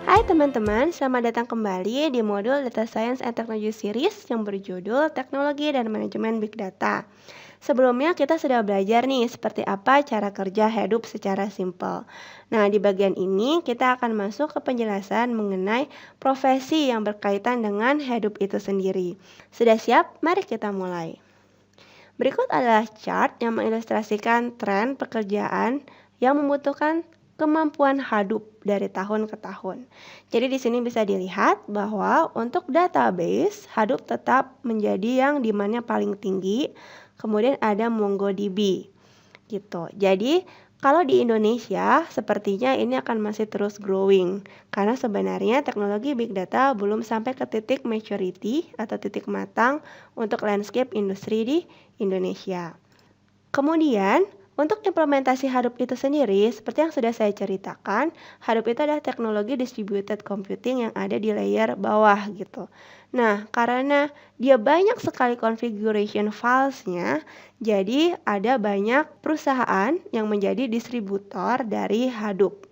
Hai teman-teman, selamat datang kembali di modul Data Science and Technology Series yang berjudul Teknologi dan Manajemen Big Data. Sebelumnya kita sudah belajar nih seperti apa cara kerja Hadoop secara simpel. Nah, di bagian ini kita akan masuk ke penjelasan mengenai profesi yang berkaitan dengan Hadoop itu sendiri. Sudah siap? Mari kita mulai. Berikut adalah chart yang mengilustrasikan tren pekerjaan yang membutuhkan kemampuan Hadoop dari tahun ke tahun. Jadi di sini bisa dilihat bahwa untuk database Hadoop tetap menjadi yang demand-nya paling tinggi. Kemudian ada MongoDB gitu. Jadi kalau di Indonesia sepertinya ini akan masih terus growing karena sebenarnya teknologi big data belum sampai ke titik maturity atau titik matang untuk landscape industri di Indonesia. Kemudian, untuk implementasi Hadoop itu sendiri, seperti yang sudah saya ceritakan, Hadoop itu adalah teknologi distributed computing yang ada di layer bawah gitu. Nah, karena dia banyak sekali configuration filesnya, jadi ada banyak perusahaan yang menjadi distributor dari Hadoop.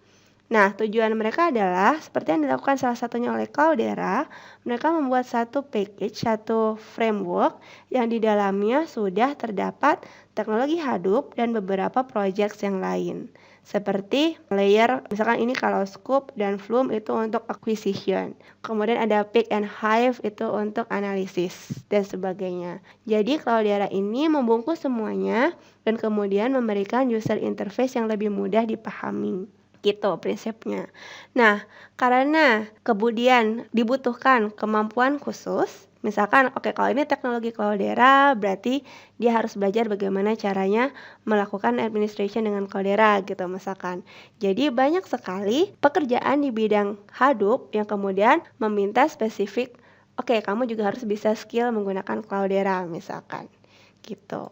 Nah, tujuan mereka adalah seperti yang dilakukan salah satunya oleh Cloudera, mereka membuat satu package, satu framework yang di dalamnya sudah terdapat teknologi Hadoop dan beberapa projects yang lain. Seperti layer, misalkan ini kalau Scoop dan Flume itu untuk acquisition. Kemudian ada Pick and Hive itu untuk analisis dan sebagainya. Jadi Cloudera ini membungkus semuanya dan kemudian memberikan user interface yang lebih mudah dipahami. Gitu prinsipnya. Nah, karena kemudian dibutuhkan kemampuan khusus, misalkan kalau ini teknologi Cloudera berarti dia harus belajar bagaimana caranya melakukan administration dengan Cloudera gitu misalkan. Jadi banyak sekali pekerjaan di bidang Hadoop yang kemudian meminta spesifik, kamu juga harus bisa skill menggunakan Cloudera misalkan. Gitu.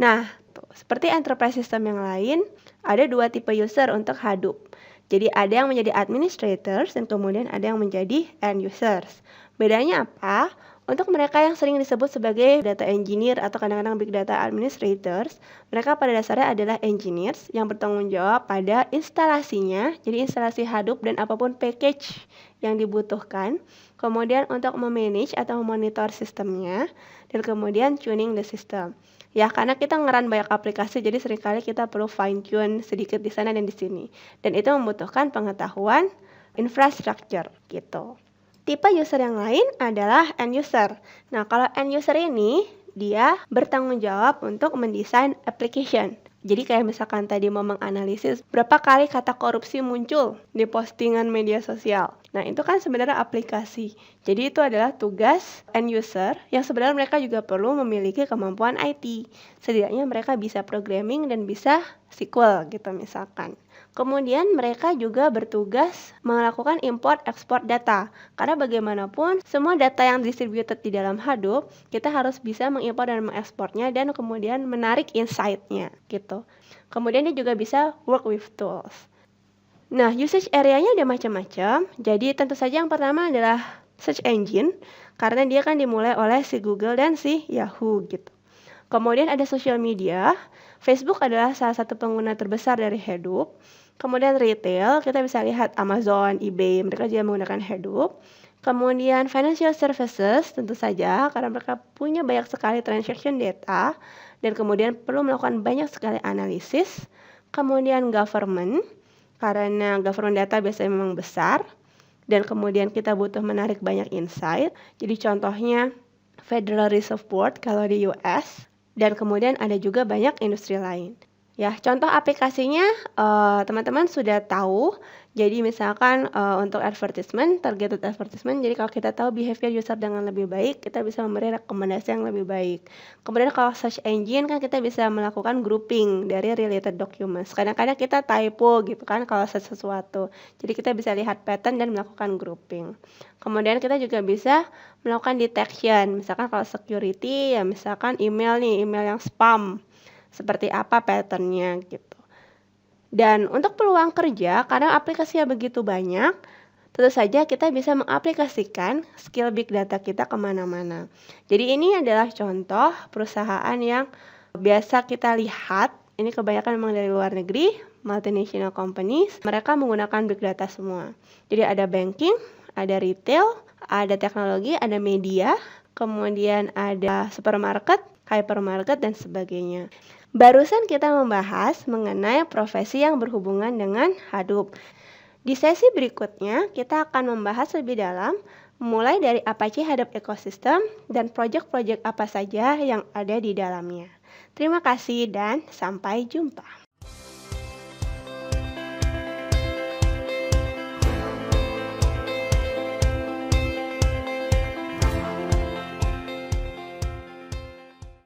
Nah, seperti enterprise system yang lain, ada dua tipe user untuk Hadoop. Jadi ada yang menjadi administrators dan kemudian ada yang menjadi end users. Bedanya apa? Untuk mereka yang sering disebut sebagai data engineer atau kadang-kadang big data administrators, mereka pada dasarnya adalah engineers yang bertanggung jawab pada instalasinya, jadi instalasi Hadoop dan apapun package yang dibutuhkan. Kemudian untuk memanage atau memonitor sistemnya, dan kemudian tuning the system. Ya, karena kita ngeran banyak aplikasi, jadi seringkali kita perlu fine tune sedikit di sana dan di sini. Dan itu membutuhkan pengetahuan infrastructure gitu. Tipe user yang lain adalah end user. Nah, kalau end user ini dia bertanggung jawab untuk mendesain application. Jadi kayak misalkan tadi mau menganalisis berapa kali kata korupsi muncul di postingan media sosial. Nah, itu kan sebenarnya aplikasi. Jadi itu adalah tugas end user yang sebenarnya mereka juga perlu memiliki kemampuan IT. Setidaknya mereka bisa programming dan bisa SQL gitu misalkan. Kemudian mereka juga bertugas melakukan import-export data. Karena bagaimanapun semua data yang distributed di dalam Hadoop, kita harus bisa mengimport dan mengekspornya dan kemudian menarik insight-nya gitu. Kemudian dia juga bisa work with tools. Nah, usage area-nya ada macam-macam. Jadi tentu saja yang pertama adalah search engine, karena dia kan dimulai oleh si Google dan si Yahoo gitu. Kemudian ada social media. Facebook adalah salah satu pengguna terbesar dari Hadoop. Kemudian retail, kita bisa lihat Amazon, eBay, mereka juga menggunakan Hadoop. Kemudian financial services, tentu saja karena mereka punya banyak sekali transaction data dan kemudian perlu melakukan banyak sekali analisis. Kemudian government, karena government data biasanya memang besar dan kemudian kita butuh menarik banyak insight. Jadi contohnya Federal Reserve Board kalau di US, dan kemudian ada juga banyak industri lain. Ya, contoh aplikasinya teman-teman sudah tahu. Jadi misalkan untuk advertisement, targeted advertisement, jadi kalau kita tahu behavior user dengan lebih baik, kita bisa memberi rekomendasi yang lebih baik. Kemudian kalau search engine kan kita bisa melakukan grouping dari related documents. Kadang-kadang kita typo gitu kan kalau search sesuatu. Jadi kita bisa lihat pattern dan melakukan grouping. Kemudian kita juga bisa melakukan detection. Misalkan kalau security ya misalkan email yang spam. Seperti apa patternnya gitu. Dan untuk peluang kerja, karena aplikasinya begitu banyak, tentu saja kita bisa mengaplikasikan skill big data kita kemana-mana. Jadi ini adalah contoh perusahaan yang biasa kita lihat, ini kebanyakan memang dari luar negeri, multinational companies, mereka menggunakan big data semua. Jadi ada banking, ada retail, ada teknologi, ada media, kemudian ada supermarket, hypermarket, dan sebagainya. Barusan kita membahas mengenai profesi yang berhubungan dengan Hadoop. Di sesi berikutnya, kita akan membahas lebih dalam mulai dari Apache Hadoop Ecosystem dan proyek-proyek apa saja yang ada di dalamnya. Terima kasih dan sampai jumpa.